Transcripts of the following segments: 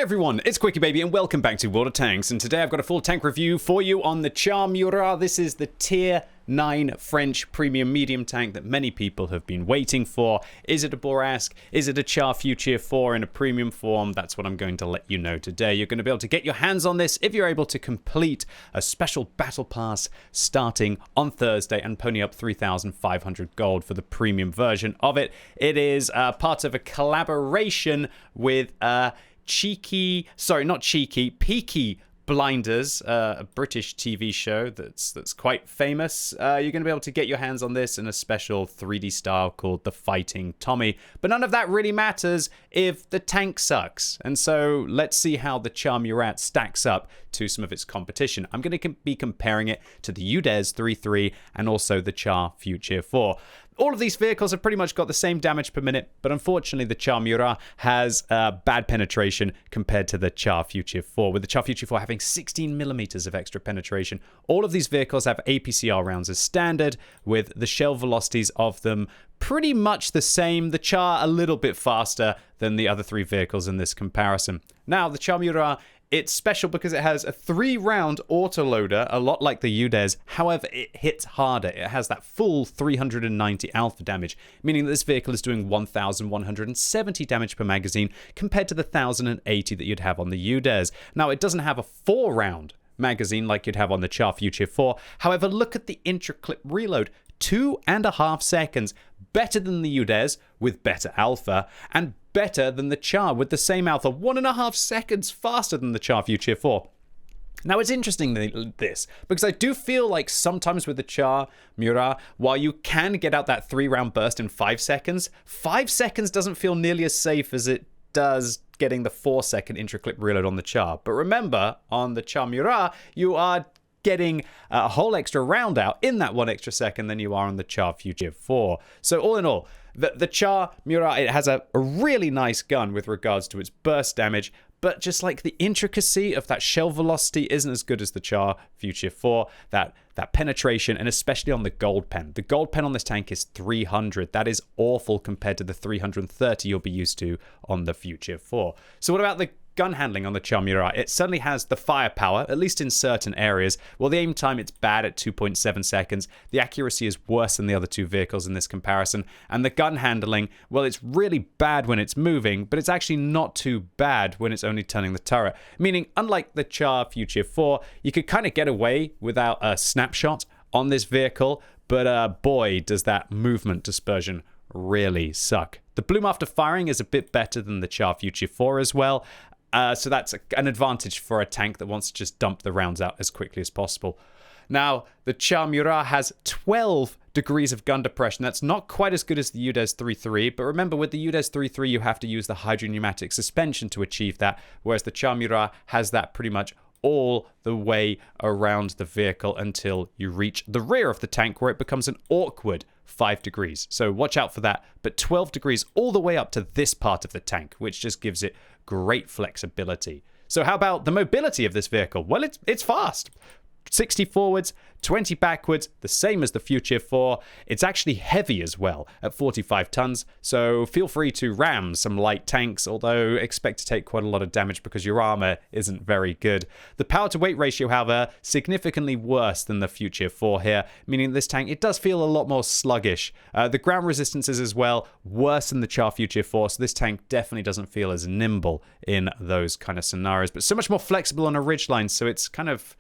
everyone, it's QuickyBaby and welcome back to World of Tanks, and today I've got a full tank review for you on the Char Murat. This is the Tier 9 French premium medium tank that many people have been waiting for. Is it a Bourrasque? Is it a Char Future 4 in a premium form? That's what I'm going to let you know today. You're going to be able to get your hands on this if you're able to complete a special battle pass starting on Thursday and pony up 3,500 gold for the premium version of it. It is part of a collaboration with Peaky Blinders, a British TV show that's quite famous. You're going to be able to get your hands on this in a special 3D style called the Fighting Tommy. But none of that really matters if the tank sucks. And so let's see how the Char Murat stacks up to some of its competition. I'm going to be comparing it to the UDES 3.3 and also the Char Future 4. All of these vehicles have pretty much got the same damage per minute, but unfortunately the Char Murat has bad penetration compared to the Char Future 4, with the Char Future 4 having 16 millimeters of extra penetration. All of these vehicles have APCR rounds as standard, with the shell velocities of them pretty much the same. The Char a little bit faster than the other three vehicles in this comparison. Now, the Char Murat, it's special because it has a 3-round autoloader, a lot like the UDES. However, it hits harder. It has that full 390 alpha damage, meaning that this vehicle is doing 1,170 damage per magazine compared to the 1,080 that you'd have on the UDES. Now, it doesn't have a 4-round magazine like you'd have on the Char Future 4. However, look at the intra-clip reload. 2.5 seconds, better than the UDES with better alpha, and better than the Char with the same alpha, 1.5 seconds faster than the Char Future 4. Now, it's interesting this, because I do feel like sometimes with the Char Murat, while you can get out that 3-round burst in 5 seconds, 5 seconds doesn't feel nearly as safe as it does getting the 4-second intra-clip reload on the Char. But remember, on the Char Murat, you are getting a whole extra round out in that 1 extra second than you are on the Char Future 4. So all in all, the Char Murat, it has a really nice gun with regards to its burst damage, but just like the intricacy of that shell velocity isn't as good as the Char Future 4, that penetration, and especially on the gold pen. The gold pen on this tank is 300. That is awful compared to the 330 you'll be used to on the Future 4. So what about the gun handling on the Char Murat? It certainly has the firepower, at least in certain areas. Well, the aim time, it's bad at 2.7 seconds. The accuracy is worse than the other two vehicles in this comparison. And the gun handling, well, it's really bad when it's moving, but it's actually not too bad when it's only turning the turret. Meaning, unlike the Char Future 4, you could kind of get away without a snapshot on this vehicle, but boy, does that movement dispersion really suck. The bloom after firing is a bit better than the Char Future 4 as well. So that's an advantage for a tank that wants to just dump the rounds out as quickly as possible. Now, the Char Murat has 12 degrees of gun depression. That's not quite as good as the UDES 3.3, but remember, with the UDES 3.3, you have to use the hydropneumatic suspension to achieve that, whereas the Char Murat has that pretty much all the way around the vehicle until you reach the rear of the tank, where it becomes an awkward 5 degrees. So watch out for that. But 12 degrees all the way up to this part of the tank, which just gives it great flexibility. So how about the mobility of this vehicle? Well, it's fast. 60 forwards, 20 backwards, the same as the Future 4. It's actually heavy as well at 45 tons, so feel free to ram some light tanks, although expect to take quite a lot of damage because your armor isn't very good. The power to weight ratio, however, significantly worse than the Future 4 here, meaning this tank, it does feel a lot more sluggish. The ground resistance is as well worse than the Char Future 4, so this tank definitely doesn't feel as nimble in those kind of scenarios, but so much more flexible on a ridgeline, so it's kind of...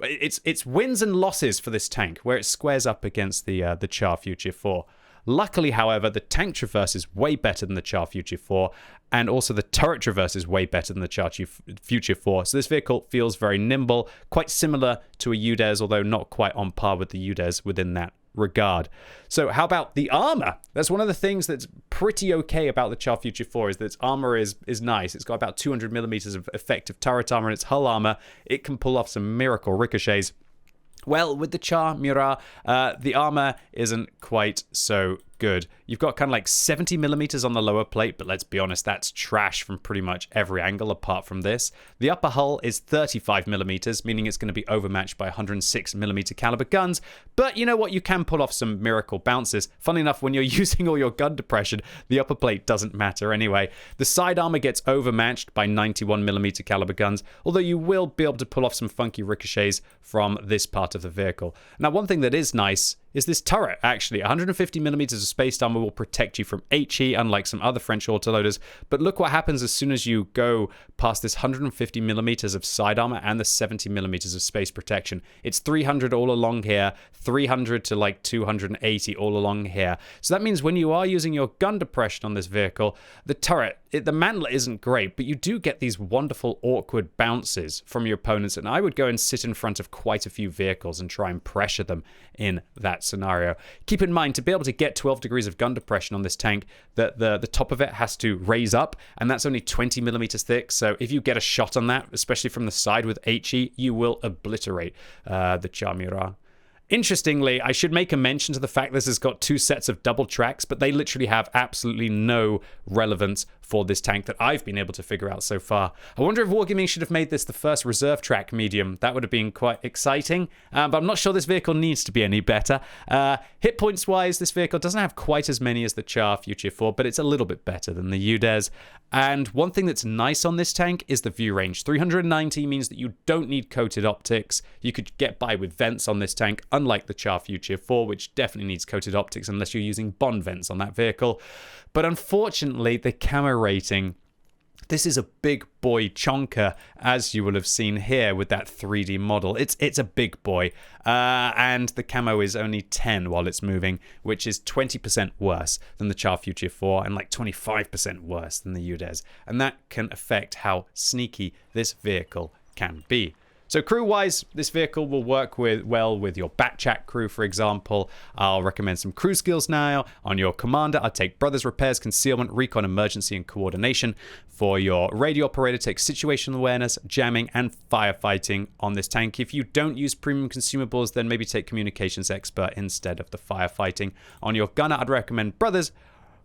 It's wins and losses for this tank, where it squares up against the Char Future 4. Luckily, however, the tank traverse is way better than the Char Future 4, and also the turret traverse is way better than the Char Future 4. So this vehicle feels very nimble, quite similar to a UDES, although not quite on par with the UDES within that regard. So how about the armor? That's one of the things that's pretty okay about the Char Future 4, is that its armor is nice. It's got about 200 millimeters of effective turret armor in its hull armor. It can pull off some miracle ricochets. Well, with the Char Murat, the armor isn't quite so good. You've got kind of like 70 millimeters on the lower plate, but let's be honest, that's trash from pretty much every angle apart from this. The upper hull is 35 millimeters, meaning it's going to be overmatched by 106 millimeter caliber guns. But you know what? You can pull off some miracle bounces. Funny enough, when you're using all your gun depression, the upper plate doesn't matter anyway. The side armor gets overmatched by 91 millimeter caliber guns, although you will be able to pull off some funky ricochets from this part of the vehicle. Now, one thing that is nice is this turret, actually. 150 millimeters of spaced armor will protect you from HE, unlike some other French autoloaders. But look what happens as soon as you go past this 150 millimeters of side armor and the 70 millimeters of space protection. It's 300 all along here, 300 to like 280 all along here. So that means when you are using your gun depression on this vehicle, the turret, the mantler isn't great, but you do get these wonderful awkward bounces from your opponents. And I would go and sit in front of quite a few vehicles and try and pressure them in that scenario. Keep in mind, to be able to get 12 degrees of gun depression on this tank, that the top of it has to raise up, and that's only 20 millimeters thick. So if you get a shot on that, especially from the side with HE, you will obliterate the Char Murat. Interestingly, I should make a mention to the fact this has got 2 sets of double tracks, but they literally have absolutely no relevance for this tank that I've been able to figure out so far. I wonder if Wargaming should have made this the first reserve track medium. That would have been quite exciting, but I'm not sure this vehicle needs to be any better. Hit points wise, this vehicle doesn't have quite as many as the Char Future 4, but it's a little bit better than the UDES. And one thing that's nice on this tank is the view range. 390 means that you don't need coated optics. You could get by with vents on this tank, unlike the Char Future 4, which definitely needs coated optics unless you're using Bond vents on that vehicle. But unfortunately, the camo rating, this is a big boy chonker, as you will have seen here with that 3D model. It's a big boy, and the camo is only 10 while it's moving, which is 20% worse than the Char Future 4 and like 25% worse than the UDES. And that can affect how sneaky this vehicle can be. So crew-wise, this vehicle will work well with your Batchat crew, for example. I'll recommend some crew skills now. On your commander, I'll take Brothers, Repairs, Concealment, Recon, Emergency, and Coordination. For your radio operator, take Situational Awareness, Jamming, and Firefighting on this tank. If you don't use premium consumables, then maybe take Communications Expert instead of the Firefighting. On your gunner, I'd recommend Brothers,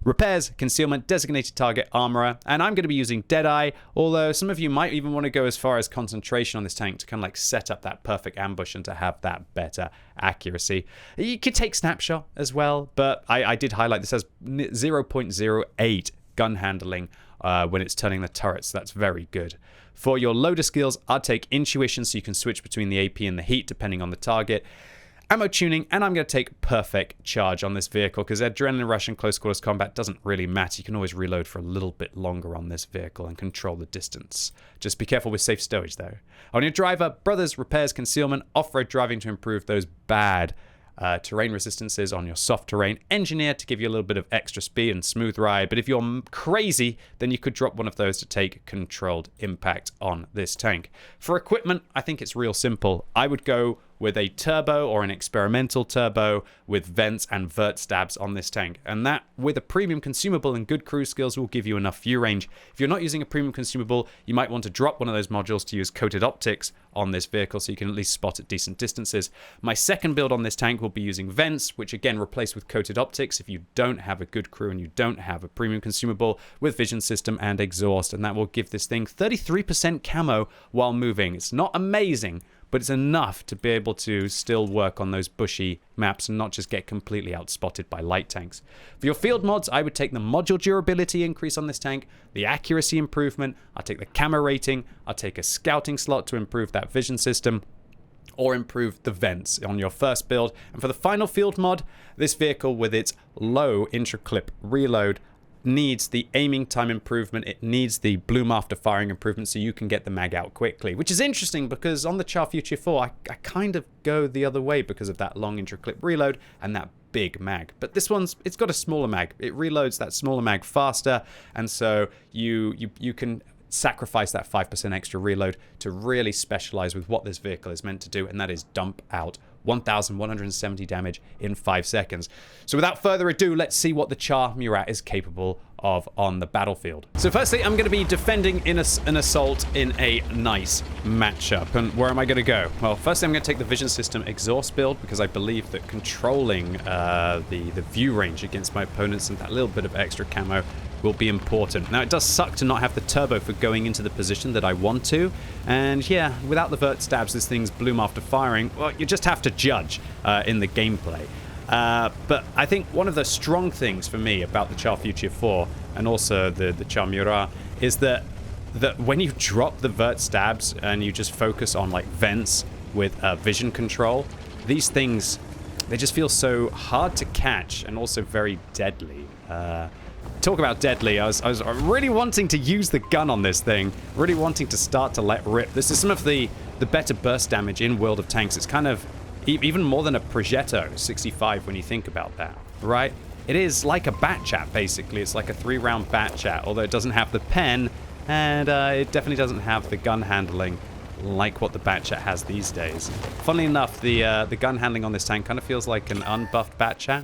Repairs, Concealment, Designated Target, Armorer, and I'm going to be using Deadeye, although some of you might even want to go as far as Concentration on this tank to kind of like set up that perfect ambush and to have that better accuracy. You could take Snapshot as well, but I did highlight this as 0.08 gun handling when it's turning the turrets, so that's very good. For your loader skills, I'd take Intuition so you can switch between the AP and the heat depending on the target. Ammo tuning, and I'm going to take Perfect Charge on this vehicle because Adrenaline Rush and Close Quarters Combat doesn't really matter. You can always reload for a little bit longer on this vehicle and control the distance. Just be careful with safe stowage though. On your driver, Brothers, Repairs, Concealment, Off-Road Driving to improve those bad terrain resistances on your soft terrain. Engineer to give you a little bit of extra speed and smooth ride, but if you're crazy, then you could drop one of those to take Controlled Impact on this tank. For equipment, I think it's real simple. I would go with a turbo or an experimental turbo with vents and vert stabs on this tank. And that, with a premium consumable and good crew skills, will give you enough view range. If you're not using a premium consumable, you might want to drop one of those modules to use coated optics on this vehicle so you can at least spot at decent distances. My second build on this tank will be using vents, which again replace with coated optics if you don't have a good crew and you don't have a premium consumable, with vision system and exhaust, and that will give this thing 33% camo while moving. It's not amazing, but it's enough to be able to still work on those bushy maps and not just get completely outspotted by light tanks. For your field mods, I would take the module durability increase on this tank, the accuracy improvement, I'll take the camo rating, I'll take a scouting slot to improve that vision system, or improve the vents on your first build. And for the final field mod, this vehicle with its low intra-clip reload needs the aiming time improvement, it needs the bloom after firing improvement so you can get the mag out quickly, which is interesting because on the Char Future 4 I kind of go the other way because of that long intra-clip reload and that big mag. But this one's, it's got a smaller mag, it reloads that smaller mag faster, and so you can sacrifice that 5% extra reload to really specialize with what this vehicle is meant to do, and that is dump out 1,170 damage in 5 seconds. So without further ado, let's see what the Char Murat is capable of on the battlefield. So firstly, I'm going to be defending in an assault in a nice matchup. And where am I going to go? Well, firstly, I'm going to take the vision system exhaust build because I believe that controlling the view range against my opponents and that little bit of extra camo will be important. Now, it does suck to not have the turbo for going into the position that I want to. And yeah, without the vert stabs, this thing's bloom after firing. Well, you just have to judge in the gameplay. But I think one of the strong things for me about the Char Future 4 and also the Char Murat is that when you drop the vert stabs and you just focus on like vents with vision control, these things, they just feel so hard to catch and also very deadly. Talk about deadly, I was really wanting to use the gun on this thing, really wanting to start to let rip. This is some of the better burst damage in World of Tanks. It's kind of even more than a Progetto 65 when you think about that, right? It is like a bat chat, basically. It's like a 3-round bat chat, although it doesn't have the pen, and it definitely doesn't have the gun handling like what the bat chat has these days. Funnily enough, the gun handling on this tank kind of feels like an unbuffed bat chat.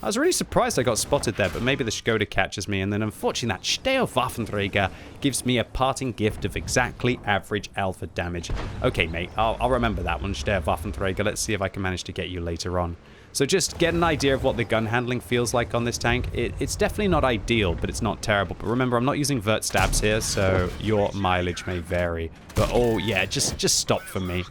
I was really surprised I got spotted there, but maybe the Skoda catches me, and then unfortunately that Steherwaffenträger gives me a parting gift of exactly average alpha damage. Okay, mate, I'll remember that one, Steherwaffenträger. Let's see if I can manage to get you later on. So just get an idea of what the gun handling feels like on this tank. It's definitely not ideal, but it's not terrible. But remember, I'm not using vert stabs here, so your mileage may vary. But oh yeah, just stop for me.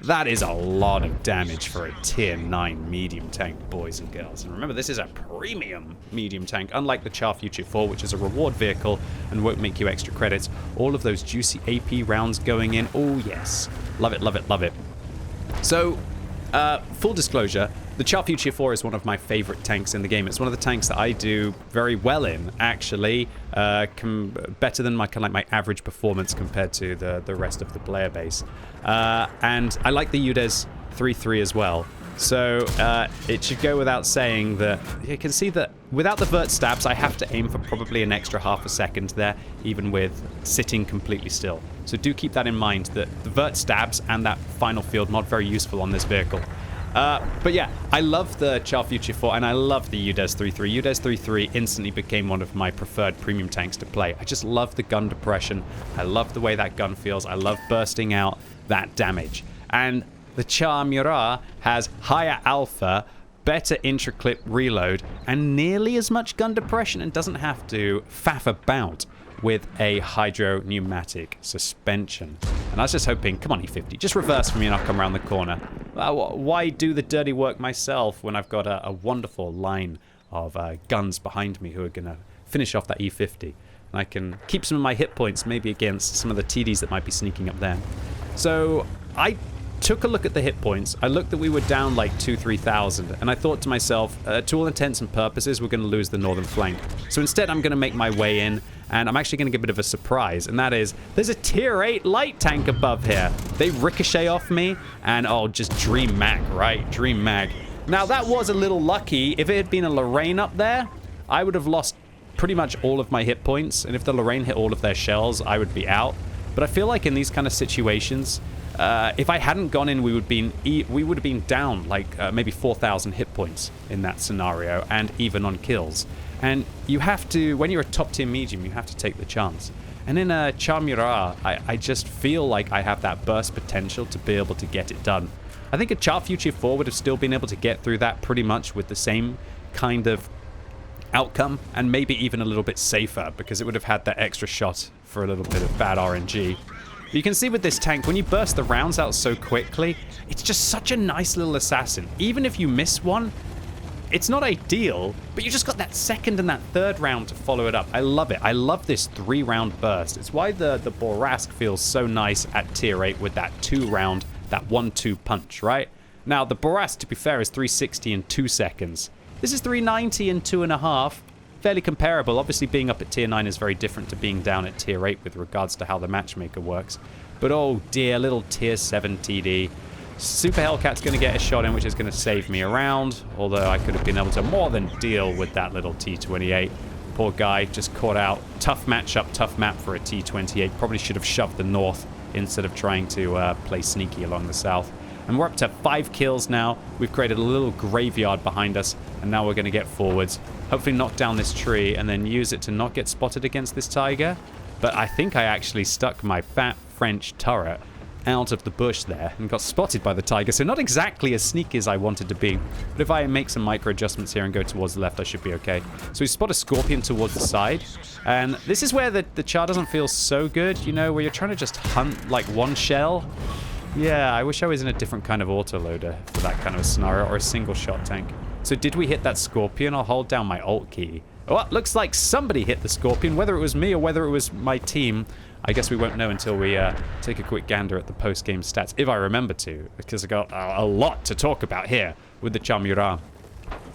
That is a lot of damage for a tier 9 medium tank, boys and girls. And remember, this is a premium medium tank, unlike the Char Future 4, which is a reward vehicle and won't make you extra credits. All of those juicy AP rounds going in. Oh, yes. Love it, love it, love it. So, full disclosure, the Char Future 4 is one of my favorite tanks in the game. It's one of the tanks that I do very well in, actually. Better than my my average performance compared to the rest of the player base. And I like the UDES 3.3 as well. So it should go without saying that you can see that without the vert stabs, I have to aim for probably an extra half a second there, even with sitting completely still. So do keep that in mind, that the vert stabs and that final field mod very useful on this vehicle. But yeah, I love the Char Future 4 and I love the UDES 3.3. UDES 3.3 instantly became one of my preferred premium tanks to play. I just love the gun depression. I love the way that gun feels. I love bursting out that damage. And the Char Murat has higher alpha, better intra-clip reload, and nearly as much gun depression and doesn't have to faff about with a hydro pneumatic suspension. And I was just hoping, come on E50, just reverse for me and I'll come around the corner. Why do the dirty work myself when I've got a wonderful line of guns behind me who are going to finish off that E50? And I can keep some of my hit points maybe against some of the TDs that might be sneaking up there. So I took a look at the hit points. I looked that we were down like 2,000-3,000, and I thought to myself, to all intents and purposes, we're going to lose the northern flank. So instead, I'm going to make my way in, and I'm actually going to get a bit of a surprise, and that is, there's a tier 8 light tank above here. They ricochet off me, and oh, just dream mag, right? Dream mag. Now, that was a little lucky. If it had been a Lorraine up there, I would have lost pretty much all of my hit points, and if the Lorraine hit all of their shells, I would be out. But I feel like in these kind of situations, if I hadn't gone in, we would have been down like maybe 4,000 hit points in that scenario, and even on kills. And you have to, when you're a top tier medium, you have to take the chance. And in a Char Murat, I just feel like I have that burst potential to be able to get it done. I think a Char Future 4 would have still been able to get through that pretty much with the same kind of outcome, and maybe even a little bit safer, because it would have had that extra shot for a little bit of bad RNG. You can see with this tank, when you burst the rounds out so quickly, it's just such a nice little assassin. Even if you miss one, it's not ideal, but you just got that second and that third round to follow it up. I love it. I love this 3-round burst. It's why the Borask feels so nice at tier 8 with that 2-round, that 1-2 punch, right? Now, the Borask, to be fair, is 360 in 2 seconds. This is 390 in 2.5. Fairly comparable. Obviously, being up at tier 9 is very different to being down at tier 8 with regards to how the matchmaker works. But oh dear, little tier 7 TD. Super Hellcat's going to get a shot in, which is going to save me around. Although I could have been able to more than deal with that little T28. Poor guy, just caught out. Tough matchup, tough map for a T28. Probably should have shoved the north instead of trying to play sneaky along the south. And we're up to 5 kills now. We've created a little graveyard behind us, and now we're going to get forwards. hopefully knock down this tree, and then use it to not get spotted against this tiger. But I think I actually stuck my fat French turret out of the bush there and got spotted by the tiger. So not exactly as sneaky as I wanted to be. But if I make some micro adjustments here and go towards the left, I should be okay. So we spot a scorpion towards the side. And this is where the char doesn't feel so good, you know, where you're trying to just hunt like one shell. Yeah, I wish I was in a different kind of autoloader for that kind of a scenario, or a single shot tank. So did we hit that scorpion? I'll hold down my alt key. Oh, it looks like somebody hit the scorpion, whether it was me or whether it was my team. I guess we won't know until we take a quick gander at the post-game stats, if I remember to, because I got a lot to talk about here with the Char Murat.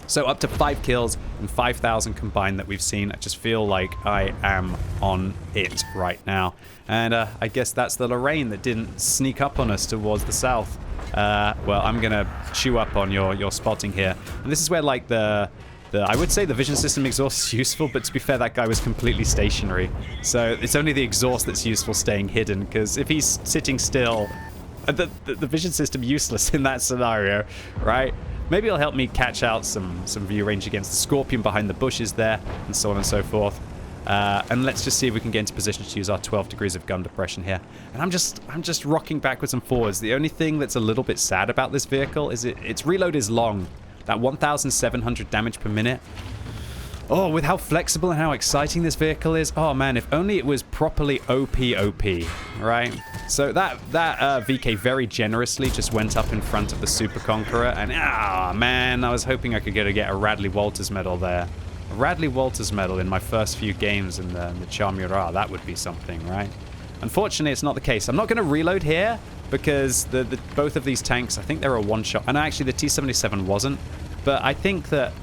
So up to 5 kills and 5,000 combined that we've seen. I just feel like I am on it right now. And I guess that's the Lorraine that didn't sneak up on us towards the south. Well, I'm going to chew up on your spotting here. And this is where, like, I would say the vision system exhaust is useful, but to be fair, that guy was completely stationary. So it's only the exhaust that's useful staying hidden, because if he's sitting still, the vision system useless in that scenario, right? Maybe it'll help me catch out some view range against the scorpion behind the bushes there, and so on and so forth. And let's just see if we can get into position to use our 12 degrees of gun depression here. And I'm just rocking backwards and forwards. The only thing that's a little bit sad about this vehicle is its reload is long. That 1,700 damage per minute. Oh, with how flexible and how exciting this vehicle is. Oh man, if only it was properly OP, right? So that VK very generously just went up in front of the Super Conqueror, and man, I was hoping I could get a Radley Walters medal there. A Radley Walters medal in my first few games in the Char Murat. That would be something, right? Unfortunately, it's not the case. I'm not going to reload here because both of these tanks, I think they're a one-shot. And actually, the T-77 wasn't. But I think that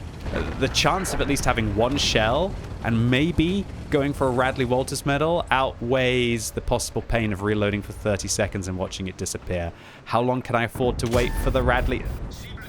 the chance of at least having one shell and maybe going for a Radley Walters medal outweighs the possible pain of reloading for 30 seconds and watching it disappear. How long can I afford to wait for the Radley?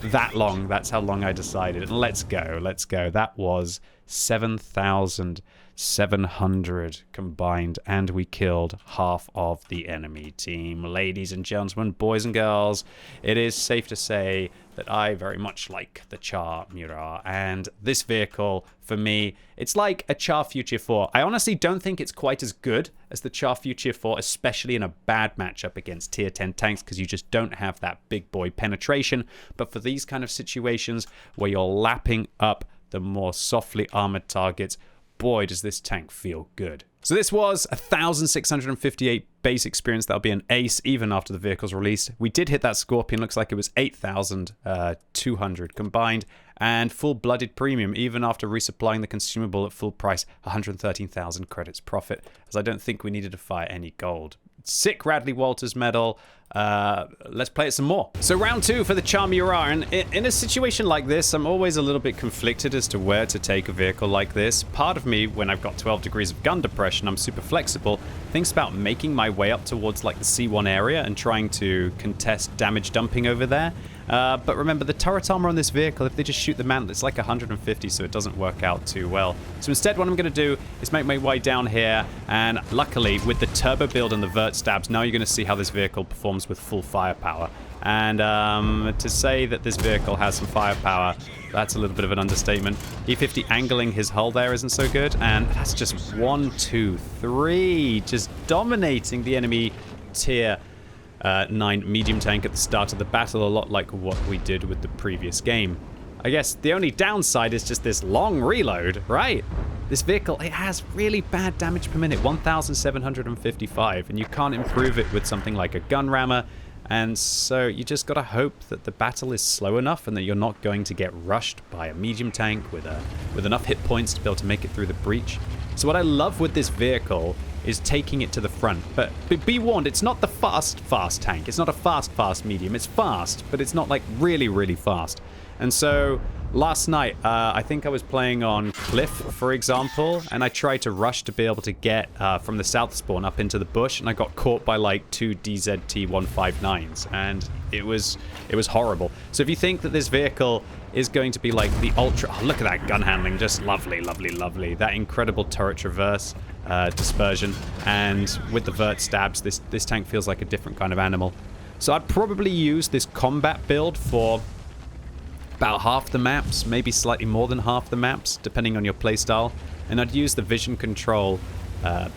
That long. That's how long I decided. And let's go. Let's go. That was 7,700 combined, and we killed half of the enemy team. Ladies and gentlemen, boys and girls, it is safe to say that I very much like the Char Murat, and this vehicle, for me, it's like a Char Future 4. I honestly don't think it's quite as good as the Char Future 4, especially in a bad matchup against tier 10 tanks, because you just don't have that big boy penetration. But for these kind of situations where you're lapping up the more softly armored targets, boy, does this tank feel good. So this was 1,658 base experience. That'll be an ace even after the vehicle's released. We did hit that Scorpion. Looks like it was 8,200 combined. And full-blooded premium, even after resupplying the consumable at full price, 113,000 credits profit, as I don't think we needed to fire any gold. Sick Radley Walters medal. Let's play it some more. So round 2 for the Char Murat. And in a situation like this, I'm always a little bit conflicted as to where to take a vehicle like this. Part of me, when I've got 12 degrees of gun depression, I'm super flexible, thinks about making my way up towards like the C1 area and trying to contest damage dumping over there. But remember, the turret armor on this vehicle, if they just shoot the mantle, it's like 150, so it doesn't work out too well. So instead, what I'm going to do is make my way down here, and luckily, with the turbo build and the vert stabs, now you're going to see how this vehicle performs with full firepower. And to say that this vehicle has some firepower, that's a little bit of an understatement. E50 angling his hull there isn't so good, and that's just 1, 2, 3, just dominating the enemy tier 9 medium tank at the start of the battle, a lot like what we did with the previous game. I guess the only downside is just this long reload, right? This vehicle, it has really bad damage per minute, 1,755, and you can't improve it with something like a gun rammer, and so you just gotta hope that the battle is slow enough and that you're not going to get rushed by a medium tank with enough hit points to be able to make it through the breach. So what I love with this vehicle is taking it to the front. But be warned, it's not the fast tank. It's not a fast medium. It's fast, but it's not like really fast. And so last night, I think I was playing on Cliff, for example, and I tried to rush to be able to get from the south spawn up into the bush, and I got caught by like 2 DZT-159s, and it was horrible. So if you think that this vehicle is going to be like the ultra... Oh, look at that gun handling. Just lovely. That incredible turret traverse, dispersion, and with the vert stabs, this tank feels like a different kind of animal. So I'd probably use this combat build for about half the maps, maybe slightly more than half the maps, depending on your playstyle. And I'd use the vision control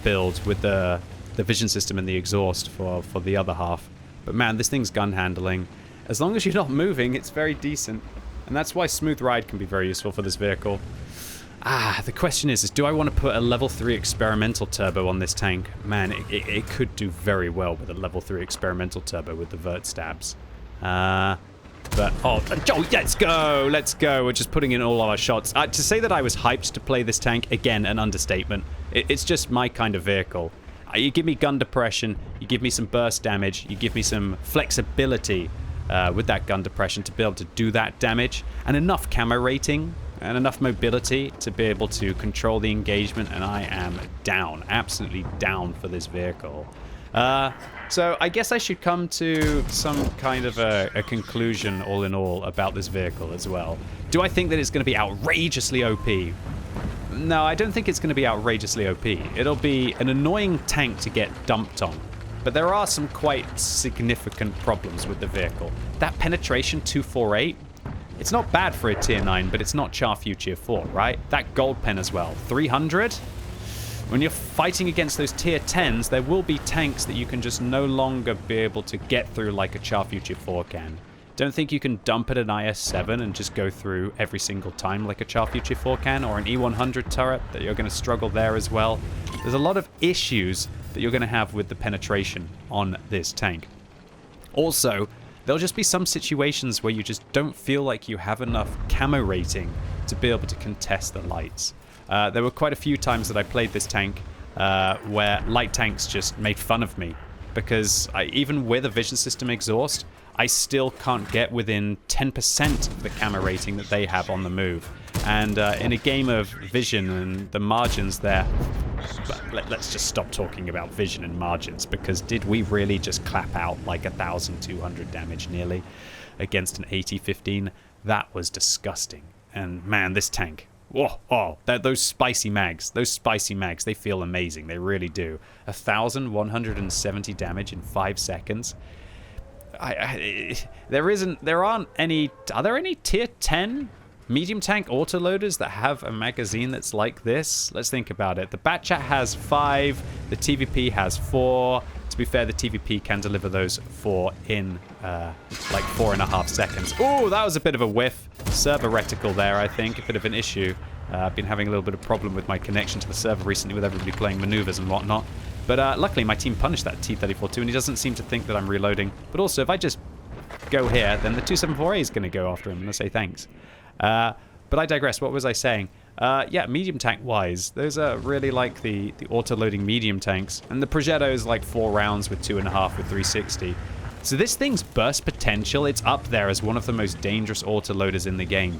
build with the vision system and the exhaust for the other half. But man, this thing's gun handling. As long as you're not moving, it's very decent. And that's why smooth ride can be very useful for this vehicle. The question is do I want to put a level 3 experimental turbo on this tank? Man, it could do very well with a level 3 experimental turbo with the vert stabs. But, let's go, we're just putting in all our shots. To say that I was hyped to play this tank, again, an understatement. It's just my kind of vehicle. You give me gun depression, you give me some burst damage, you give me some flexibility with that gun depression to be able to do that damage, and enough camo rating, and enough mobility to be able to control the engagement, and I am down, absolutely down for this vehicle. So I guess I should come to some kind of a conclusion all in all about this vehicle as well. Do I think that it's going to be outrageously OP? No, I don't think it's going to be outrageously OP. It'll be an annoying tank to get dumped on. But there are some quite significant problems with the vehicle. That penetration 248, it's not bad for a tier 9, but it's not Char Future 4, right? That gold pen as well, 300? When you're fighting against those tier 10s, there will be tanks that you can just no longer be able to get through like a Char Future 4 can. Don't think you can dump at an IS-7 and just go through every single time like a Char Future 4 can, or an E100 turret, that you're going to struggle there as well. There's a lot of issues that you're going to have with the penetration on this tank. Also, there'll just be some situations where you just don't feel like you have enough camo rating to be able to contest the lights. There were quite a few times that I played this tank where light tanks just made fun of me, because even with a vision system exhaust, I still can't get within 10% of the camo rating that they have on the move. And in a game of vision and the margins there, let's just stop talking about vision and margins, because did we really just clap out like 1,200 damage nearly against an 80-15? That was disgusting. And man, this tank, those spicy mags, they feel amazing. They really do. 1,170 damage in 5 seconds. Are there any tier 10 medium tank autoloaders that have a magazine that's like this? Let's think about it. The Batchat has 5, the TVP has 4. To be fair, the TVP can deliver those 4 in like 4.5 seconds. Oh, that was a bit of a whiff. Server reticle there, I think, a bit of an issue. I've been having a little bit of problem with my connection to the server recently with everybody playing maneuvers and whatnot. But luckily my team punished that T-34 too, and he doesn't seem to think that I'm reloading. But also, if I just go here, then the 274A is going to go after him, and I say thanks. But I digress. What was I saying? Yeah, medium tank wise, those are really like the auto-loading medium tanks. And the Progetto is like 4 rounds with 2.5 with 360. So this thing's burst potential, it's up there as one of the most dangerous auto-loaders in the game.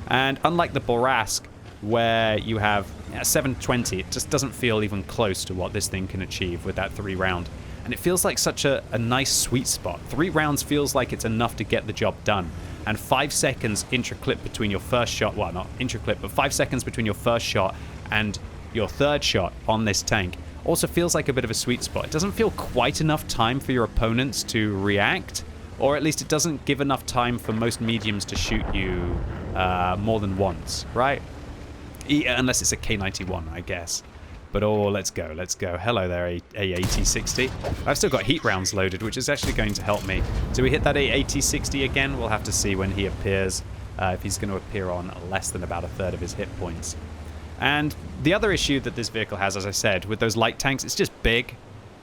And unlike the Borask, where you have 720, it just doesn't feel even close to what this thing can achieve with that 3 round. And it feels like such a nice sweet spot. 3 rounds feels like it's enough to get the job done. And 5 seconds intra-clip between your first shot, well, not intra-clip, but 5 seconds between your first shot and your third shot on this tank also feels like a bit of a sweet spot. It doesn't feel quite enough time for your opponents to react, or at least it doesn't give enough time for most mediums to shoot you more than once, right? Unless it's a K91, I guess. But let's go. Hello there, AT60. I've still got heat rounds loaded, which is actually going to help me. Do we hit that AT60 again? We'll have to see when he appears, if he's going to appear on less than about 1/3 of his hit points. And the other issue that this vehicle has, as I said, with those light tanks, it's just big.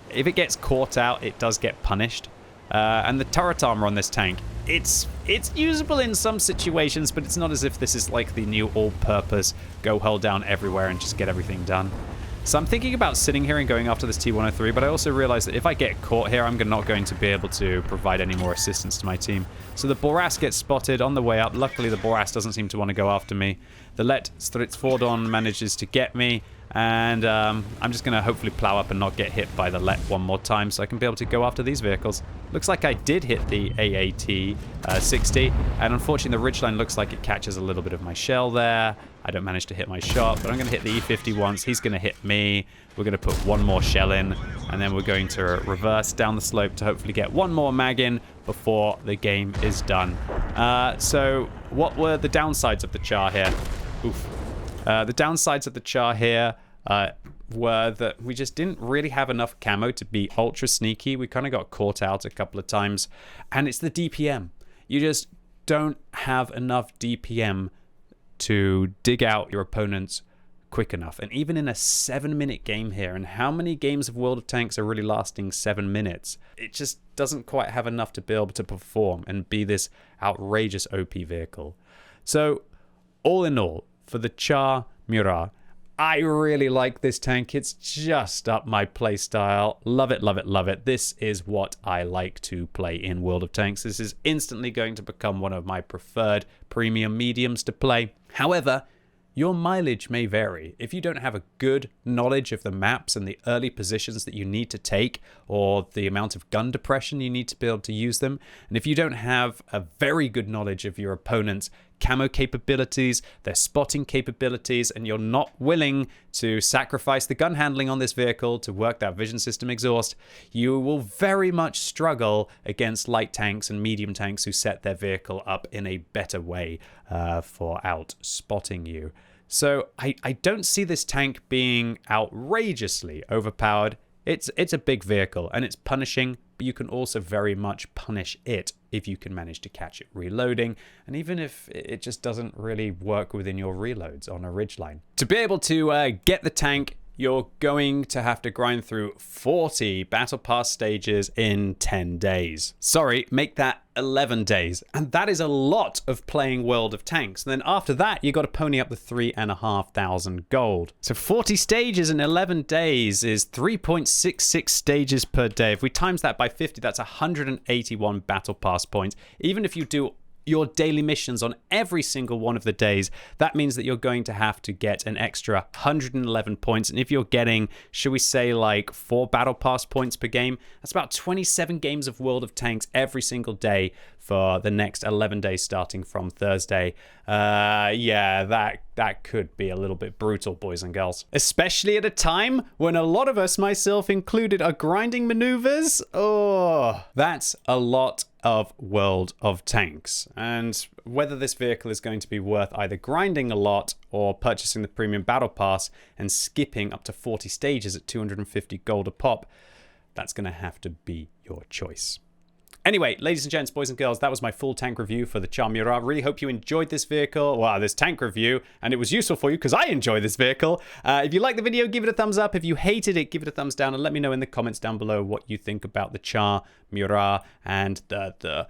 If it gets caught out, it does get punished. And the turret armor on this tank, it's usable in some situations, but it's not as if this is like the new all-purpose go hull down everywhere and just get everything done. So I'm thinking about sitting here and going after this T103, but I also realize that if I get caught here, I'm not going to be able to provide any more assistance to my team. So the Boras gets spotted on the way up. Luckily, the Boras doesn't seem to want to go after me. The Let Stridsfordon manages to get me, And I'm just going to hopefully plow up and not get hit by the let one more time so I can be able to go after these vehicles. Looks like I did hit the AAT 60, and unfortunately the ridgeline looks like it catches a little bit of my shell there. I don't manage to hit my shot, but I'm going to hit the E50 once. He's going to hit me. We're going to put one more shell in, and then we're going to reverse down the slope to hopefully get one more mag in before the game is done. So what were the downsides of the Char here? Oof. The downsides of the Char here were that we just didn't really have enough camo to be ultra sneaky. We kind of got caught out a couple of times. And it's the DPM. You just don't have enough DPM to dig out your opponents quick enough. And even in a 7-minute game here, and how many games of World of Tanks are really lasting 7 minutes? It just doesn't quite have enough to be able to perform and be this outrageous OP vehicle. So, all in all, for the Char Murat, I really like this tank. It's just up my playstyle. Love it, love it, love it. This is what I like to play in World of Tanks. This is instantly going to become one of my preferred premium mediums to play. However, your mileage may vary. If you don't have a good knowledge of the maps and the early positions that you need to take, or the amount of gun depression you need to be able to use them, and if you don't have a very good knowledge of your opponent's camo capabilities, their spotting capabilities, and you're not willing to sacrifice the gun handling on this vehicle to work that vision system exhaust, you will very much struggle against light tanks and medium tanks who set their vehicle up in a better way for out spotting you. So I don't see this tank being outrageously overpowered. It's a big vehicle and it's punishing, but you can also very much punish it if you can manage to catch it reloading, and even if it just doesn't really work within your reloads on a ridgeline. To be able to get the tank, you're going to have to grind through 40 Battle Pass stages in 10 days. Sorry, make that 11 days. And that is a lot of playing World of Tanks. And then after that, you got to pony up the 3,500 gold. So 40 stages in 11 days is 3.66 stages per day. If we times that by 50, that's 181 Battle Pass points. Even if you do your daily missions on every single one of the days, that means that you're going to have to get an extra 111 points. And if you're getting, should we say, like 4 Battle Pass points per game, that's about 27 games of World of Tanks every single day for the next 11 days starting from Thursday. Yeah, that could be a little bit brutal, boys and girls. Especially at a time when a lot of us, myself included, are grinding maneuvers. Oh, that's a lot of World of Tanks. And whether this vehicle is going to be worth either grinding a lot or purchasing the premium battle pass and skipping up to 40 stages at 250 gold a pop, that's going to have to be your choice. Anyway, ladies and gents, boys and girls, that was my full tank review for the Char Murat. Really hope you enjoyed this vehicle, well, this tank review, and it was useful for you because I enjoy this vehicle. If you like the video, give it a thumbs up. If you hated it, give it a thumbs down, and let me know in the comments down below what you think about the Char Murat and the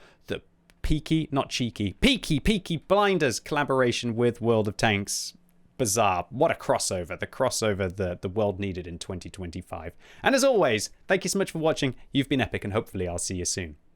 Peaky, not cheeky, Peaky Blinders collaboration with World of Tanks. Bizarre. What a crossover. The crossover the world needed in 2025. And as always, thank you so much for watching. You've been epic, and hopefully I'll see you soon.